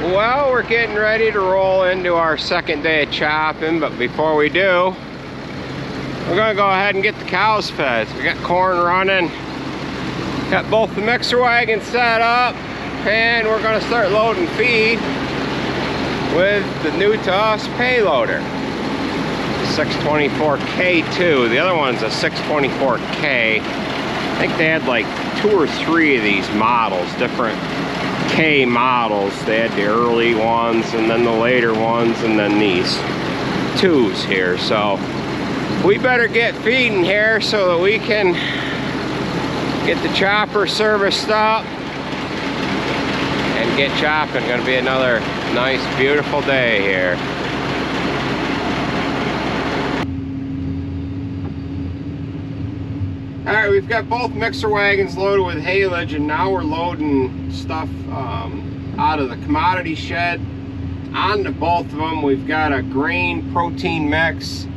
Well, we're getting ready to roll into our second day of chopping, but before we do, we're gonna go ahead and get the cows fed. We got corn running, got both the mixer wagons set up, and we're gonna start loading feed with the new to us payloader. 624K2. The other one's a 624K. I think they had like 2 or 3 of these models, different K models. They had the early ones and then the later ones and then these 2s here. So we better get feeding here so that we can get the chopper serviced up and get chopping. Gonna be another nice, beautiful day here. Alright, we've got both mixer wagons loaded with haylage, and now we're loading stuff out of the commodity shed onto both of them. We've got a grain protein mix,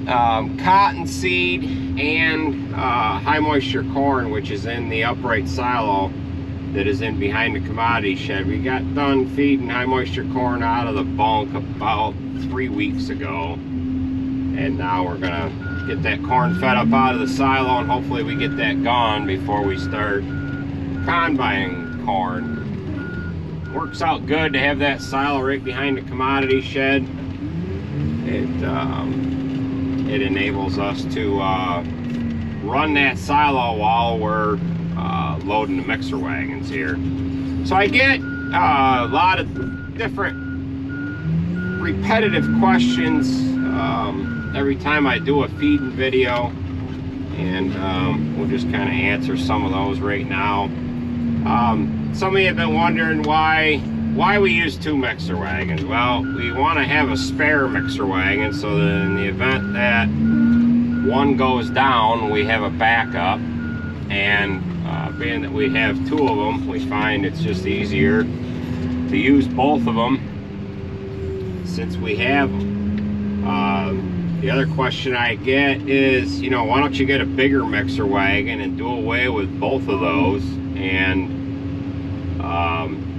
cotton seed, and high moisture corn, which is in the upright silo that is in behind the commodity shed. We got done feeding high moisture corn out of the bunk about 3 weeks ago, and now we're gonna get that corn fed up out of the silo, and hopefully we get that gone before we start combining corn. Works out good to have that silo right behind the commodity shed. It enables us to run that silo while we're loading the mixer wagons here. So I get a lot of different repetitive questions every time I do a feeding video, and we'll just kind of answer some of those right now. Some of you have been wondering why we use 2 mixer wagons. Well, we want to have a spare mixer wagon so that in the event that one goes down, we have a backup. And being that we have 2 of them, we find it's just easier to use both of them since we have them. The other question I get is, you know, why don't you get a bigger mixer wagon and do away with both of those and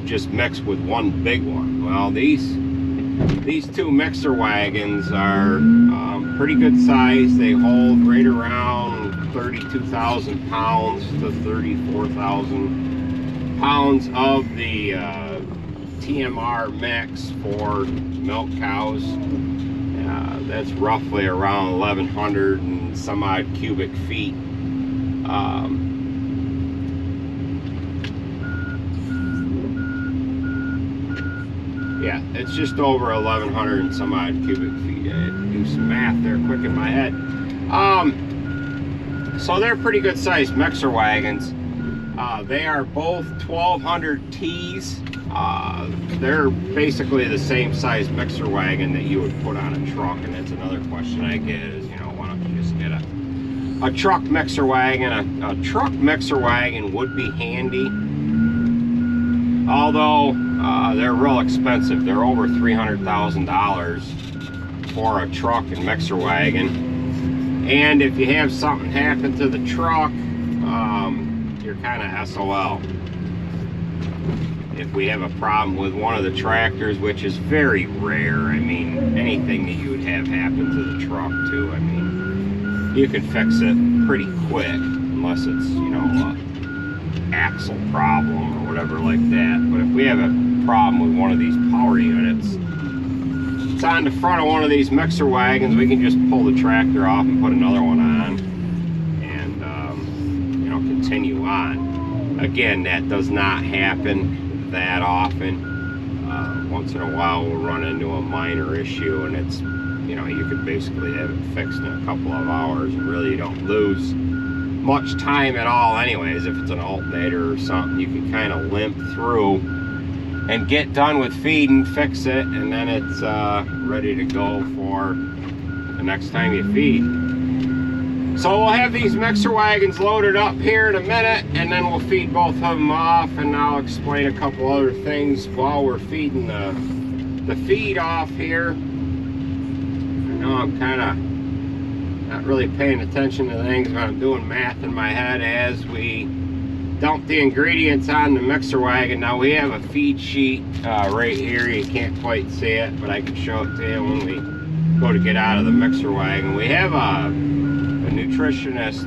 just mix with one big one? Well, these 2 mixer wagons are pretty good size. They hold right around 32,000 pounds to 34,000 pounds of the TMR mix for milk cows. That's roughly around 1,100 and some odd cubic feet. Yeah, it's just over 1,100 and some odd cubic feet. I had to do some math there quick in my head. So they're pretty good sized mixer wagons. They are both 1,200 Ts. They're basically the same size mixer wagon that you would put on a truck, and that's another question I get is, you know, why don't you just get a truck mixer wagon? A truck mixer wagon would be handy, although they're real expensive. They're over $300,000 for a truck and mixer wagon, and if you have something happen to the truck, you're kind of SOL. If we have a problem with one of the tractors, which is very rare, I mean, anything that you would have happen to the truck too, I mean, you can fix it pretty quick, unless it's, you know, a axle problem or whatever like that. But if we have a problem with one of these power units, it's on the front of one of these mixer wagons, we can just pull the tractor off and put another one on and, you know, continue on. Again, that does not happen that often. Once in a while we'll run into a minor issue, and it's, you know, you could basically have it fixed in a couple of hours and really you don't lose much time at all anyways. If it's an alternator or something, you can kind of limp through and get done with feeding, fix it, and then it's ready to go for the next time you feed. So we'll have these mixer wagons loaded up here in a minute, and then we'll feed both of them off, and I'll explain a couple other things while we're feeding the feed off here. I know I'm kind of not really paying attention to things, but I'm doing math in my head as we dump the ingredients on the mixer wagon. Now we have a feed sheet right here. You can't quite see it, but I can show it to you when we go to get out of the mixer wagon. We have a nutritionist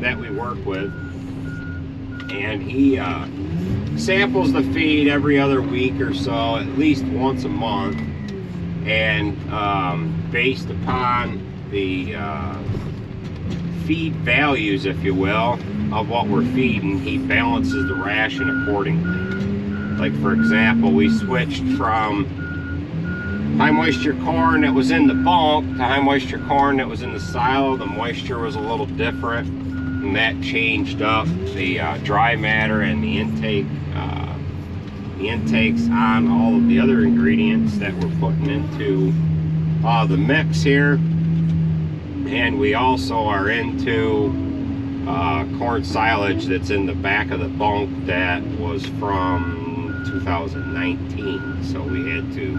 that we work with, and he samples the feed every other week or so, at least once a month, and based upon the feed values, if you will, of what we're feeding, he balances the ration accordingly. Like, for example, we switched from high moisture corn that was in the bunk to high moisture corn that was in the silo. The moisture was a little different, and that changed up the dry matter and the intakes on all of the other ingredients that we're putting into the mix here. And we also are into corn silage that's in the back of the bunk that was from 2019, so we had to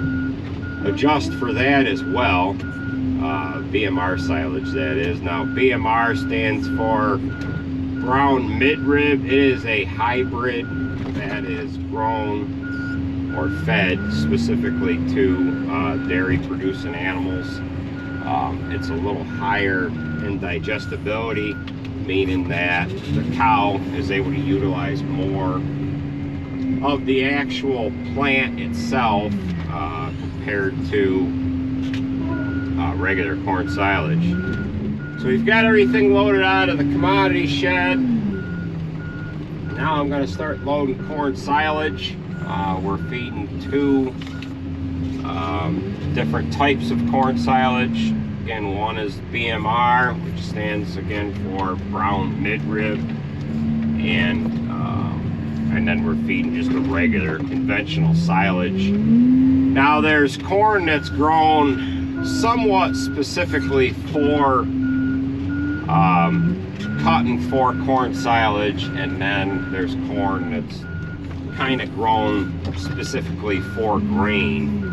adjust for that as well. BMR silage, that is. Now BMR stands for brown midrib. It is a hybrid that is grown or fed specifically to dairy producing animals. It's a little higher in digestibility, meaning that the cow is able to utilize more of the actual plant itself compared to regular corn silage. So we've got everything loaded out of the commodity shed. Now I'm going to start loading corn silage. We're feeding two different types of corn silage. Again, one is BMR, which stands again for brown midrib, and then we're feeding just a regular conventional silage. Now there's corn that's grown somewhat specifically for cutting for corn silage, and then there's corn that's kind of grown specifically for grain.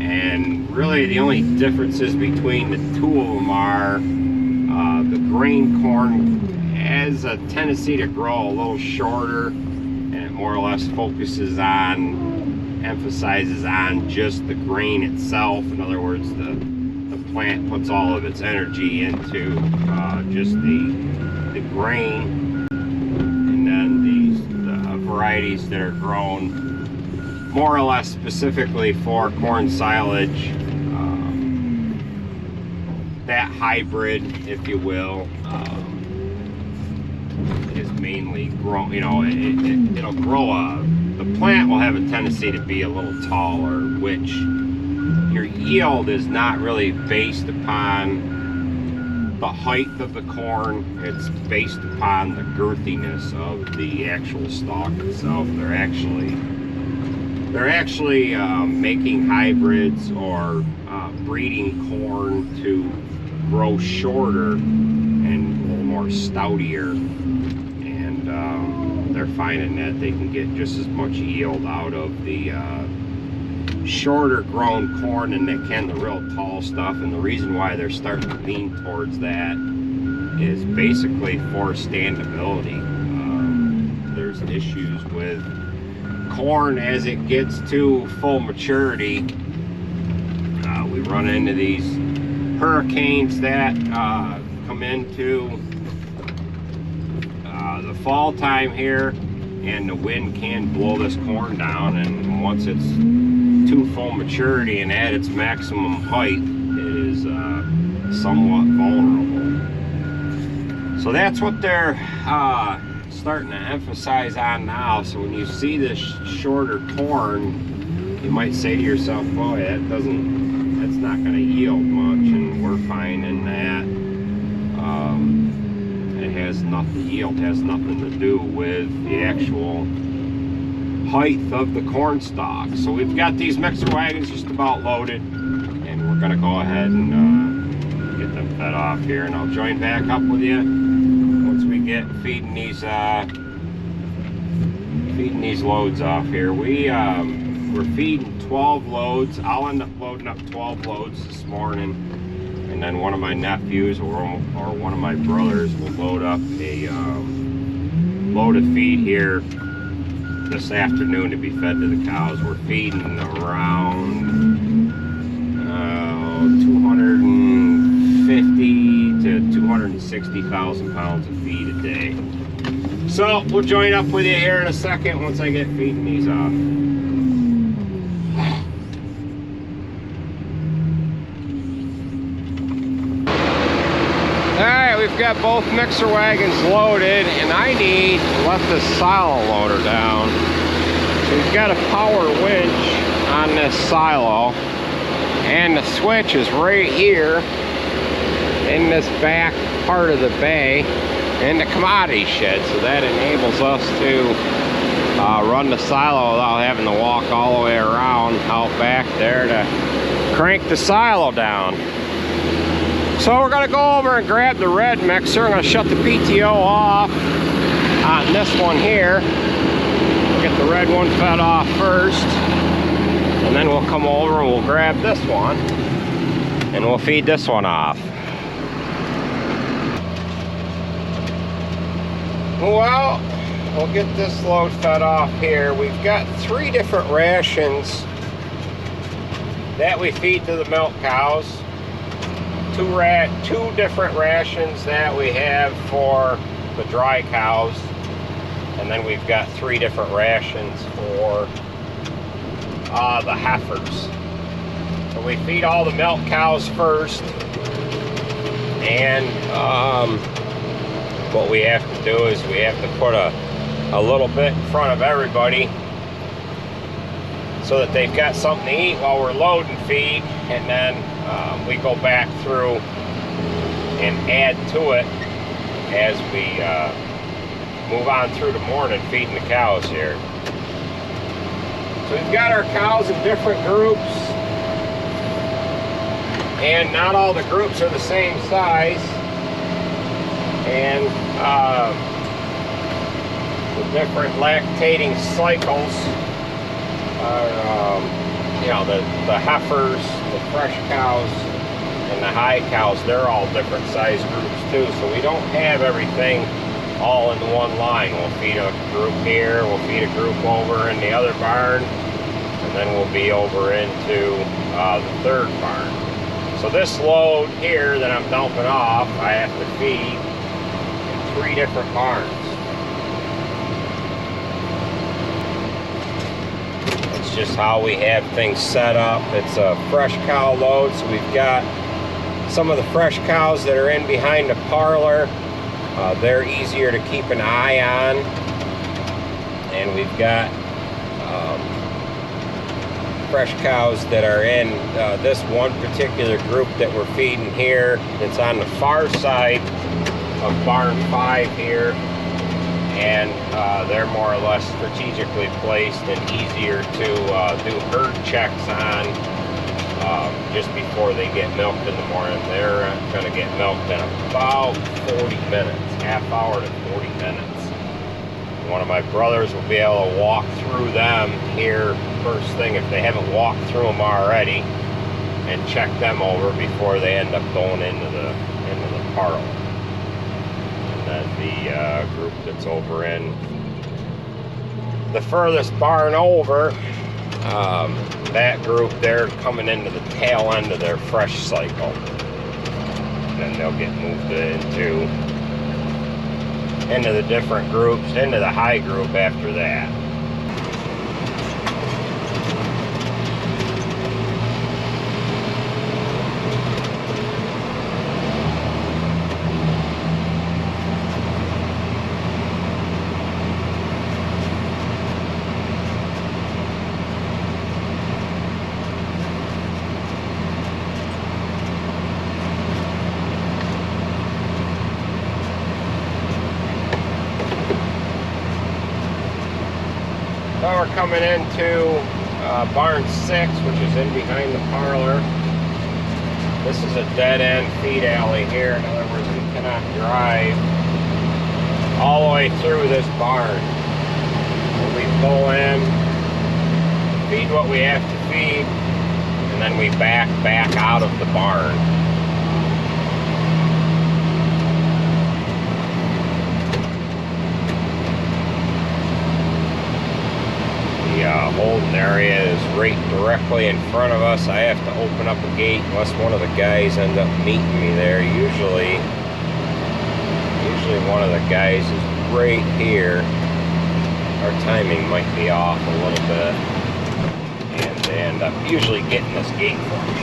And really the only differences between the two of them are the grain corn has a tendency to grow a little shorter, and it more or less emphasizes on just the grain itself. In other words, the plant puts all of its energy into just the grain. And then the varieties that are grown more or less specifically for corn silage, that hybrid, if you will, is mainly grown, it'll grow the plant will have a tendency to be a little taller, which your yield is not really based upon the height of the corn. It's based upon the girthiness of the actual stalk itself. They're actually making hybrids or breeding corn to grow shorter and a little more stoutier, and they're finding that they can get just as much yield out of the shorter grown corn than they can the real tall stuff. And the reason why they're starting to lean towards that is basically for standability. There's issues with corn as it gets to full maturity. We run into these hurricanes that come into the fall time here, and the wind can blow this corn down, and once it's to full maturity and at its maximum height, it is somewhat vulnerable. So that's what they're starting to emphasize on now. So when you see this shorter corn, you might say to yourself, boy, that's not going to yield much. And we're finding that yield has nothing to do with the actual height of the corn stalk. So we've got these mixer wagons just about loaded, and we're going to go ahead and get them fed off here, and I'll join back up with you once we get feeding these loads off here. We're feeding 12 loads. I'll end up loading up 12 loads this morning, and then one of my nephews or one of my brothers will load up a load of feed here this afternoon to be fed to the cows. We're feeding around 250 to 260,000 pounds of feed a day. So we'll join up with you here in a second once I get feeding these off. Alright, we've got both mixer wagons loaded, and I need to let this silo loader down. So we've got a power winch on this silo, and the switch is right here in this back part of the bay in the commodity shed. So that enables us to run the silo without having to walk all the way around out back there to crank the silo down. So we're gonna go over and grab the red mixer. I'm gonna shut the PTO off on this one here. We'll get the red one fed off first, and then we'll come over and we'll grab this one and we'll feed this one off. Well, we'll get this load fed off here. We've got 3 different rations that we feed to the milk cows. 2 different rations that we have for the dry cows, and then we've got 3 different rations for the heifers. So we feed all the milk cows first, and what we have to do is we have to put a little bit in front of everybody so that they've got something to eat while we're loading feed, and then we go back through and add to it as we move on through the morning feeding the cows here. So we've got our cows in different groups, and not all the groups are the same size, and the different lactating cycles are, you know, the heifers, the fresh cows, and the high cows, they're all different size groups too, so we don't have everything all in one line. We'll feed a group here, we'll feed a group over in the other barn, and then we'll be over into the third barn. So this load here that I'm dumping off, I have to feed in 3 different barns. It's just how we have things set up. It's a fresh cow load, so we've got some of the fresh cows that are in behind the parlor. They're easier to keep an eye on, and we've got fresh cows that are in this one particular group that we're feeding here. It's on the far side of barn 5 here, and they're more or less strategically placed and easier to do herd checks on just before they get milked in the morning. They're going to get milked in about 40 minutes, half hour to 40 minutes. One of my brothers will be able to walk through them here first thing if they haven't walked through them already, and check them over before they end up going into the parlor. And then the group that's over in the furthest barn over, that group, they're coming into the tail end of their fresh cycle, and then they'll get moved into the different groups, into the high group after that. Now we're coming into barn 6, which is in behind the parlor. This is a dead-end feed alley here. In other words, we cannot drive all the way through this barn. We pull in, feed what we have to feed, and then we back out of the barn. The holding area is right directly in front of us. I have to open up a gate unless one of the guys end up meeting me there. Usually one of the guys is right here. Our timing might be off a little bit, and they end up usually getting this gate for me.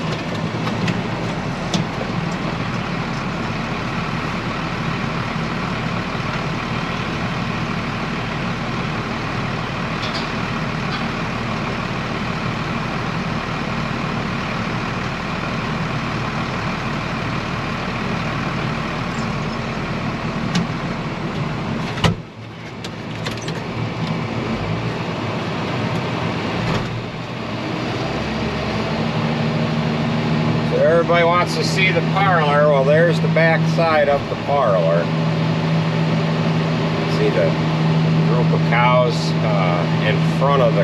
Everybody wants to see the parlor. Well, there's the back side of the parlor. See the group of cows in front of the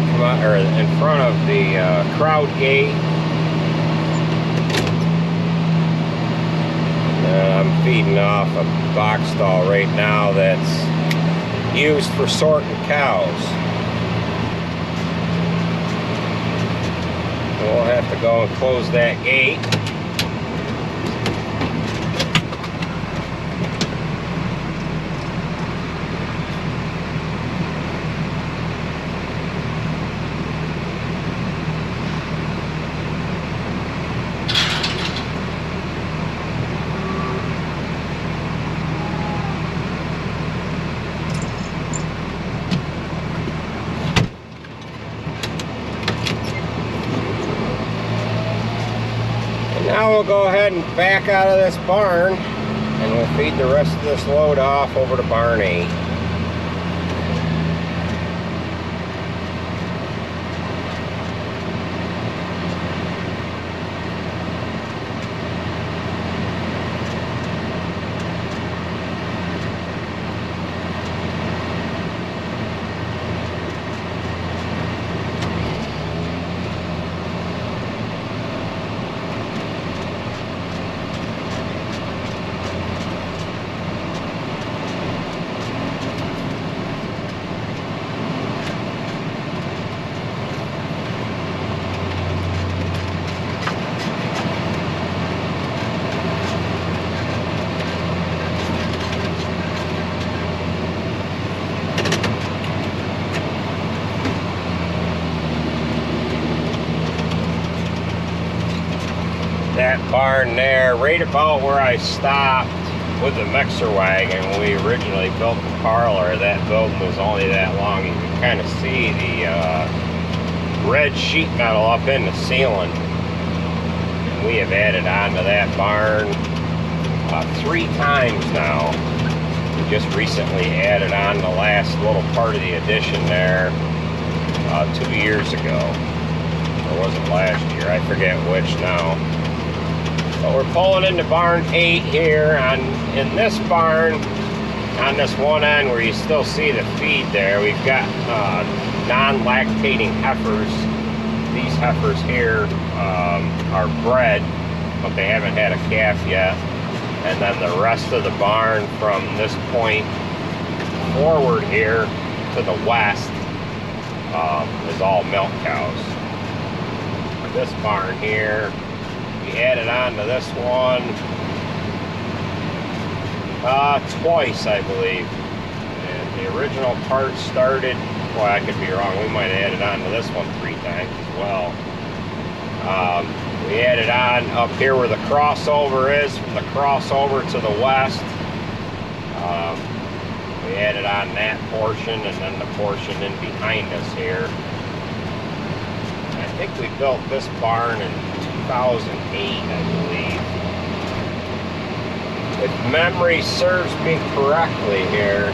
crowd gate. And I'm feeding off a box stall right now that's used for sorting cows. We'll have to go and close that gate. Now we'll go ahead and back out of this barn, and we'll feed the rest of this load off over to barn 8. That barn there, right about where I stopped with the mixer wagon when we originally built the parlor, that building was only that long. You can kind of see the red sheet metal up in the ceiling. And we have added on to that barn 3 times now. We just recently added on the last little part of the addition there 2 years ago. Or was it last year? I forget which now. But we're pulling into barn 8 here. In this barn, on this one end where you still see the feed there, we've got non-lactating heifers. These heifers here are bred, but they haven't had a calf yet. And then the rest of the barn from this point forward here to the west is all milk cows. This barn here, we added on to this one twice, I believe. And the original part started, well, I could be wrong, we might have added on to this one 3 times as well. We added on up here where the crossover is, from the crossover to the west. We added on that portion, and then the portion in behind us here. I think we built this barn in 2008, I believe. If memory serves me correctly here,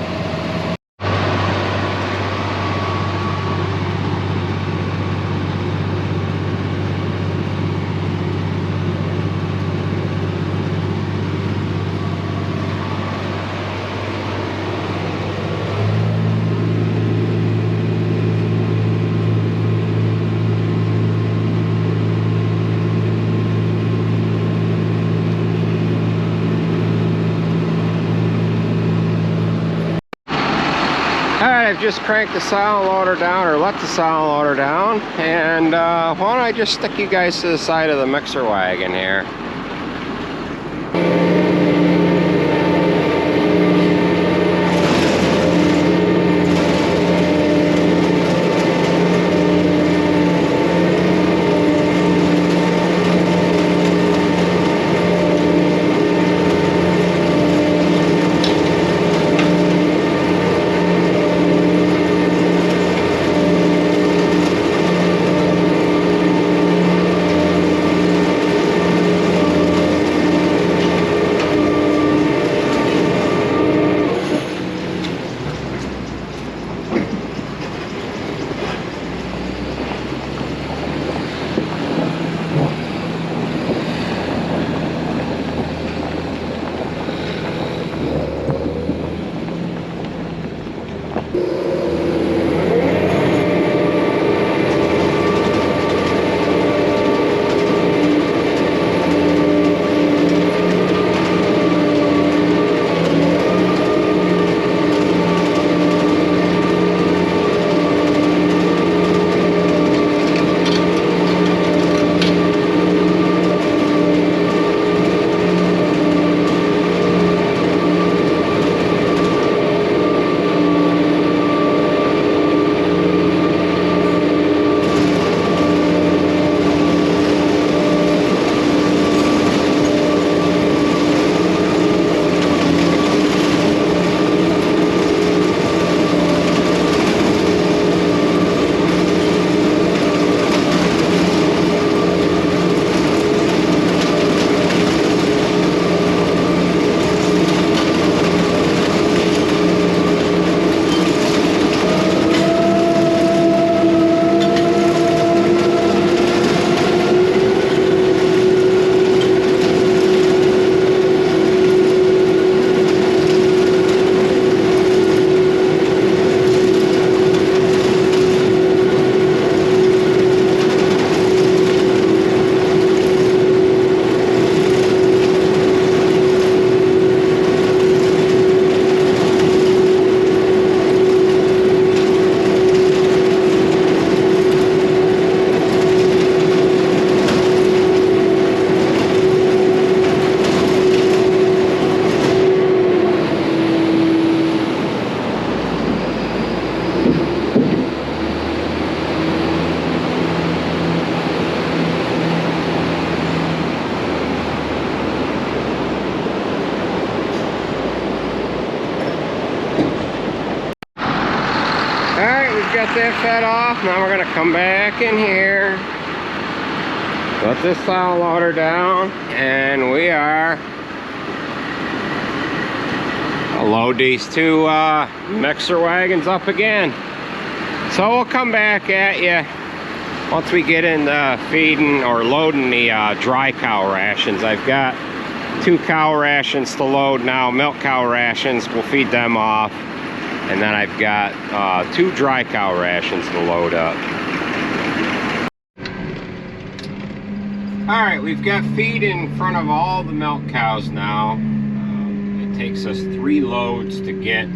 I've just cranked the silent loader down, or let the silent loader down, and why don't I just stick you guys to the side of the mixer wagon here. Got that fed off. Now we're gonna come back in here, let this silent loader down, and we are load these two mixer wagons up again. So we'll come back at you once we get into feeding or loading the dry cow rations. I've got 2 cow rations to load now, milk cow rations. We'll feed them off. And then I've got 2 dry cow rations to load up. Alright, we've got feed in front of all the milk cows now. It takes us 3 loads to get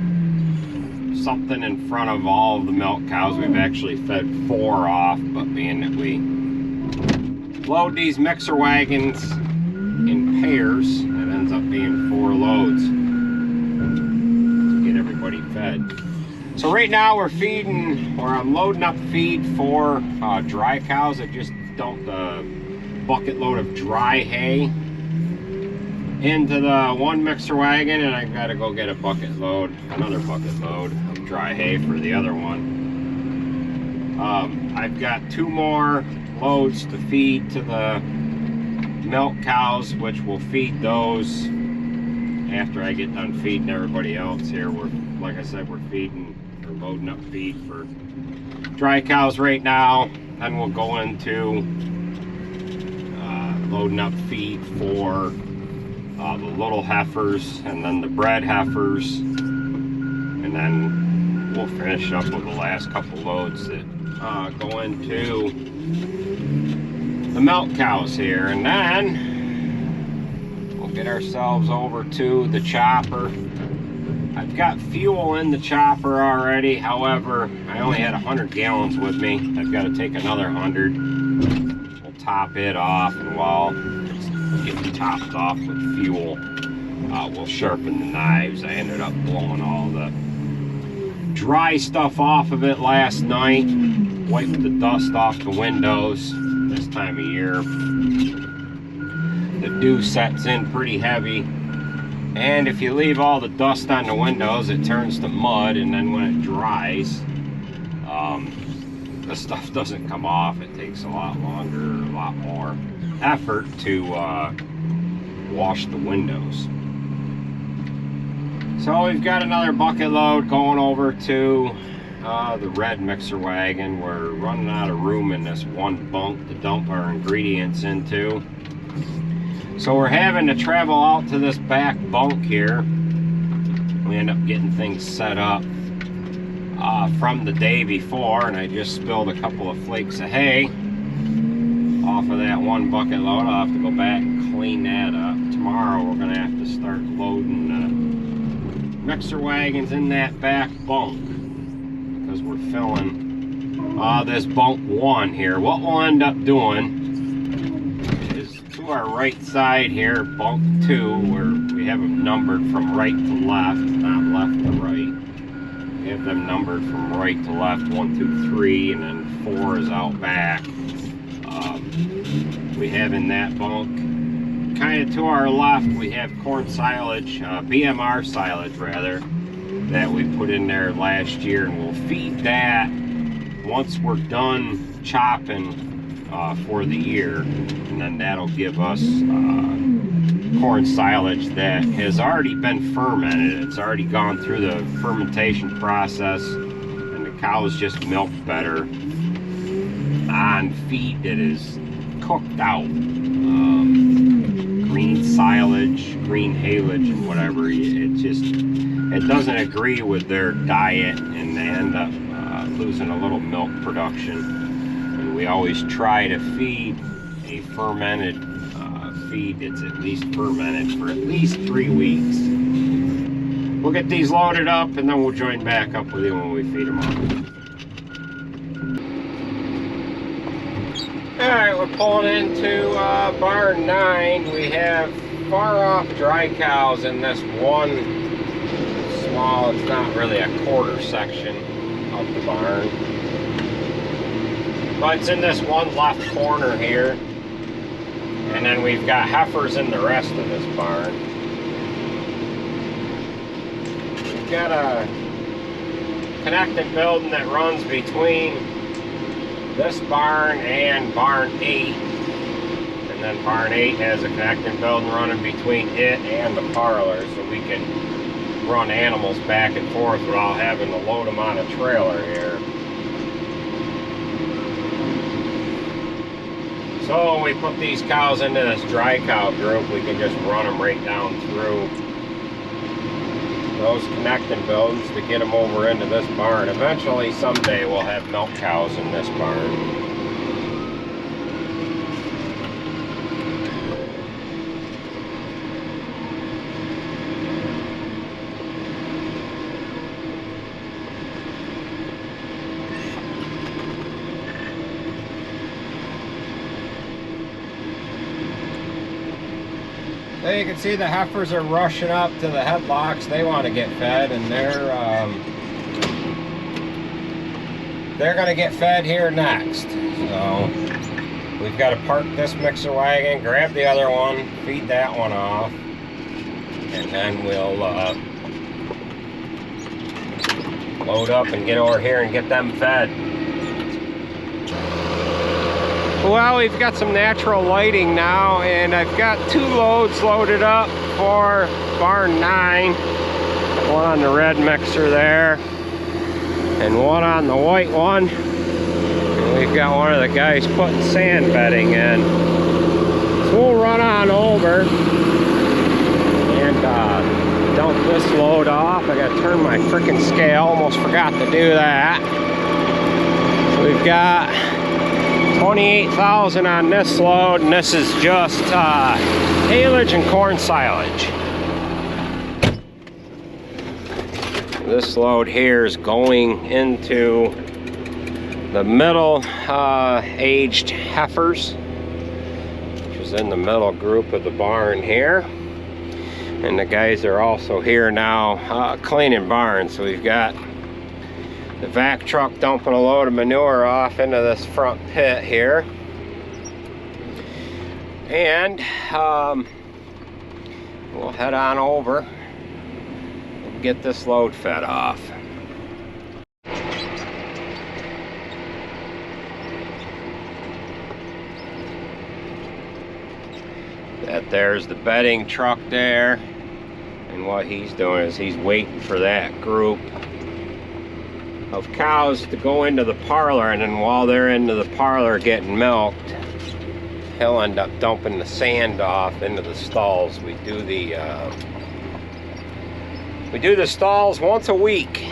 something in front of all of the milk cows. We've actually fed 4 off, but being that we load these mixer wagons in pairs, it ends up being 4 loads. Everybody fed. So right now we're feeding, or I'm loading up feed for dry cows. I just dumped a bucket load of dry hay into the one mixer wagon, and I've got to go get another bucket load of dry hay for the other one. I've got 2 more loads to feed to the milk cows, which will feed those after I get done feeding everybody else here. Like I said, we're feeding or loading up feed for dry cows right now. Then we'll go into loading up feed for the little heifers, and then the bred heifers, and then we'll finish up with the last couple loads that go into the milk cows here, and then we'll get ourselves over to the chopper. I've I've got fuel in the chopper already. However, I only had 100 gallons with me. I've got to take another 100. We'll top it off, and while it's getting topped off with fuel, we'll sharpen the knives. I ended up blowing all the dry stuff off of it last night. Wiped the dust off the windows. This time of year, the dew sets in pretty heavy. And if you leave all the dust on the windows, it turns to mud, and then when it dries, the stuff doesn't come off. It takes a lot longer, a lot more effort to wash the windows. So we've got another bucket load going over to the red mixer wagon. We're running out of room in this one bunk to dump our ingredients into. So we're having to travel out to this back bunk here. We end up getting things set up from the day before, and I just spilled a couple of flakes of hay off of that one bucket load. I'll have to go back and clean that up. Tomorrow we're going to have to start loading mixer wagons in that back bunk, because we're filling this bunk 1 here. What we'll end up doing is to our right side here, bunk 2, where we have them numbered from right to left, not left to right. We have them numbered from right to left, 1, 2, 3, and then 4 is out back. We have in that bunk, kind of to our left, we have corn silage, BMR silage rather, that we put in there last year, and we'll feed that once we're done chopping for the year, and then that'll give us corn silage that has already been fermented. It's already gone through the fermentation process, and the cows just milk better on feed that is cooked out. Green silage, green haylage, and whatever, it doesn't agree with their diet, and they end up losing a little milk production. And we always try to feed a fermented feed that's at least fermented for at least 3 weeks. We'll get these loaded up, and then we'll join back up with you when we feed them up. Alright, we're pulling into barn 9. We have far off dry cows in this one small, it's not really a quarter section of the barn, but it's in this one left corner here. And then we've got heifers in the rest of this barn. We've got a connected building that runs between this barn and barn 8, and then barn 8 has a connecting building running between it and the parlor, so we can run animals back and forth without having to load them on a trailer here. So when we put these cows into this dry cow group, we can just run them right down through those connecting buildings to get them over into this barn. Eventually, someday, we'll have milk cows in this barn. There you can see the heifers are rushing up to the headlocks. They want to get fed, and they're going to get fed here next. So we've got to park this mixer wagon, grab the other one, feed that one off, and then we'll load up and get over here and get them fed. Well, we've got some natural lighting now, and I've got 2 loads loaded up for barn 9. One on the red mixer there, and one on the white one. And we've got one of the guys putting sand bedding in. So we'll run on over and dump this load off. I gotta turn my frickin' scale, almost forgot to do that. So we've got 28,000 on this load, and this is just haylage and corn silage. This load here is going into the middle aged heifers, which is in the middle group of the barn here. And the guys are also here now cleaning barns. So we've got the vac truck dumping a load of manure off into this front pit here. And we'll head on over and get this load fed off. That there's the bedding truck there, and what he's doing is he's waiting for that group of cows to go into the parlor, and then while they're into the parlor getting milked, he'll end up dumping the sand off into the stalls. We do the stalls once a week.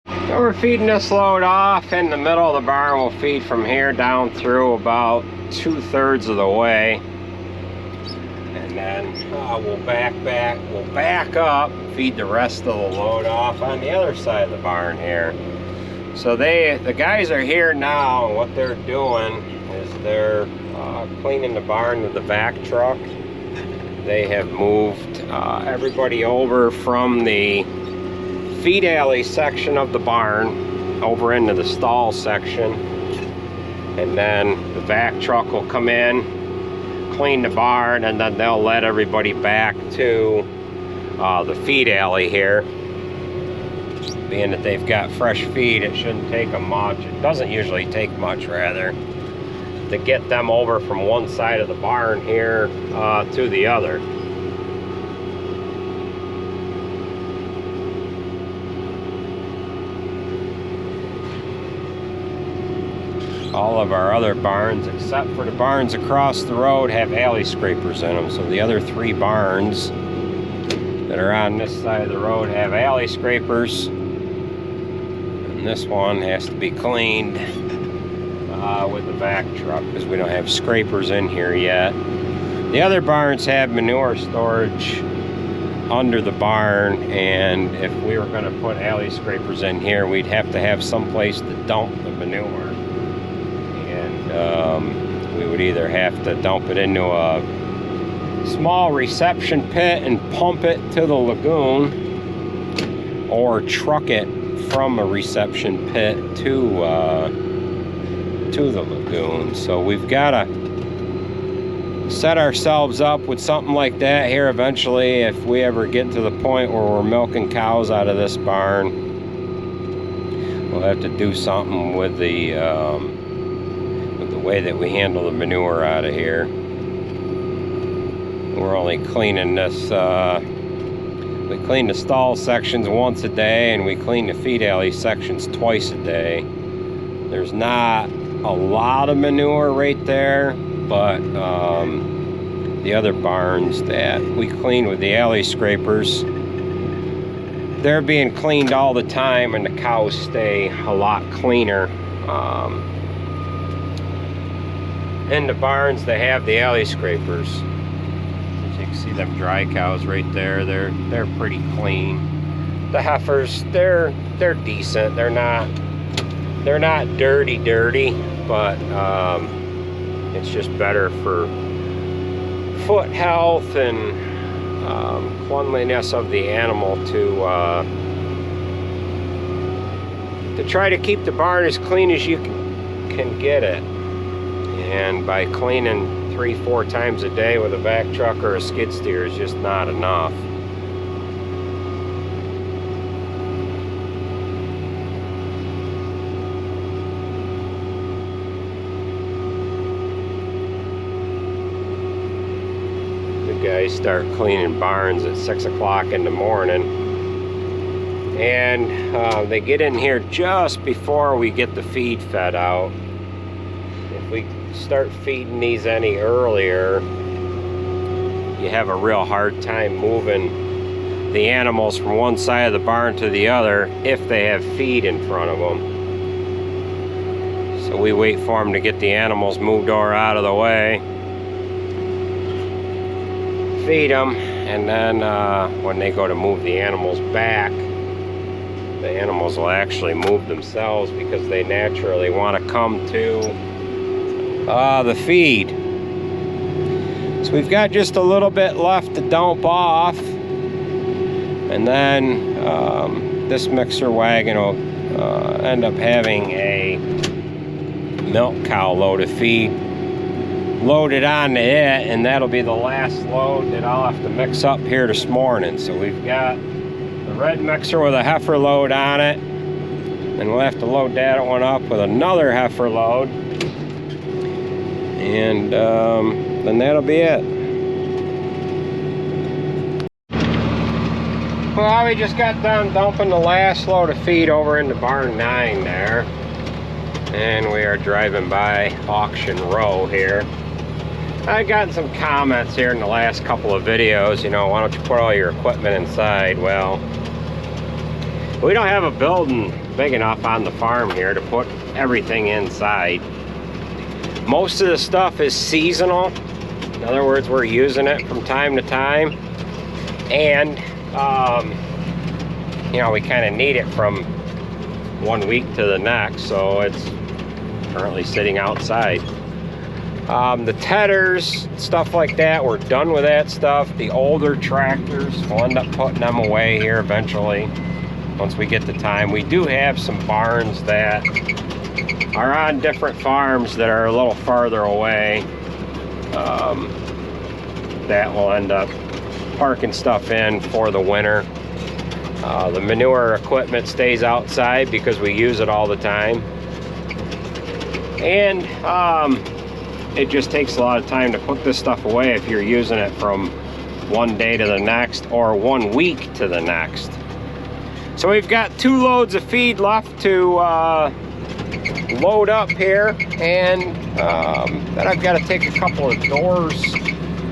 So we're feeding this load off in the middle of the barn. We'll feed from here down through about 2/3 of the way, and then we'll back up, feed the rest of the load off on the other side of the barn here. So the guys are here now, and what they're doing is they're cleaning the barn with the vac truck. They have moved everybody over from the feed alley section of the barn over into the stall section, and then the vac truck will come in, clean the barn, and then they'll let everybody back to the feed alley here. Being that they've got fresh feed, it shouldn't take them much. It doesn't usually take much, rather, to get them over from one side of the barn here to the other. All of our other barns, except for the barns across the road, have alley scrapers in them. So the other 3 barns that are on this side of the road have alley scrapers. And this one has to be cleaned with the vac truck because we don't have scrapers in here yet. The other barns have manure storage under the barn, and if we were going to put alley scrapers in here, we'd have to have some place to dump the manure. We would either have to dump it into a small reception pit and pump it to the lagoon, or truck it from a reception pit to the lagoon. So we've got to set ourselves up with something like that here eventually if we ever get to the point where we're milking cows out of this barn. We'll have to do something with the way that we handle the manure out of here. We're only cleaning this, we clean the stall sections once a day, and we clean the feed alley sections twice a day. There's not a lot of manure right there, but the other barns that we clean with the alley scrapers, they're being cleaned all the time, and the cows stay a lot cleaner. In the barns they have the alley scrapers. As you can see, them dry cows right there, they're pretty clean. The heifers, they're decent. They're not dirty, but it's just better for foot health and cleanliness of the animal to try to keep the barn as clean as you can get it. And by cleaning 3-4 times a day with a vac truck or a skid steer is just not enough. The guys start cleaning barns at 6 o'clock in the morning, and they get in here just before we get the feed fed out. If we start feeding these any earlier, you have a real hard time moving the animals from one side of the barn to the other if they have feed in front of them. So we wait for them to get the animals moved or out of the way, feed them, and then when they go to move the animals back, the animals will actually move themselves because they naturally want to come to the feed. So we've got just a little bit left to dump off, and then this mixer wagon will end up having a milk cow load of feed loaded onto it, and that'll be the last load that I'll have to mix up here this morning. So we've got the red mixer with a heifer load on it, and we'll have to load that one up with another heifer load, and then that'll be it. Well, we just got done dumping the last load of feed over into barn 9 there, and we are driving by auction row here. I've gotten some comments here in the last couple of videos, you know, why don't you put all your equipment inside? Well, we don't have a building big enough on the farm here to put everything inside. Most of the stuff is seasonal. In other words, we're using it from time to time, and you know, we kind of need it from one week to the next, so it's currently sitting outside. The tedders, stuff like that, we're done with that stuff. The older tractors, we'll end up putting them away here eventually once we get the time. We do have some barns that are on different farms that are a little farther away, that will end up parking stuff in for the winter. The manure equipment stays outside because we use it all the time, and it just takes a lot of time to put this stuff away if you're using it from one day to the next or 1 week to the next. So we've got 2 loads of feed left to load up here, and then I've got to take a couple of doors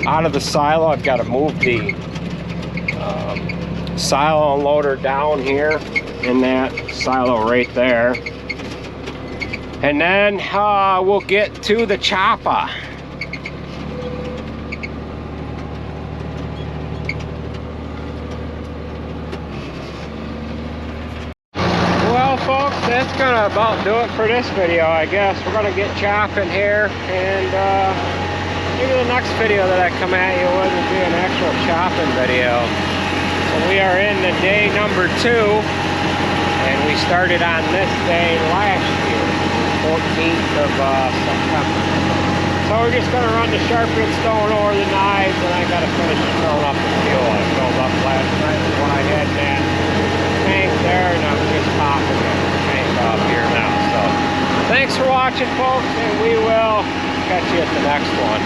out of the silo. I've got to move the silo unloader down here in that silo right there, and then we'll get to the chopper. Well, folks, that's gonna about do it for this video, I guess. We're gonna get chopping here, and maybe the next video that I come at you with will be an actual chopping video. So we are in the day number 2, and we started on this day last year, 14th of September. So we're just gonna run the sharpened stone over the knives, and I gotta finish filling up the fuel. I filled up last night when I had that tank there, and I'm just popping the tank up here now. So thanks for watching, folks, and we will catch you at the next one.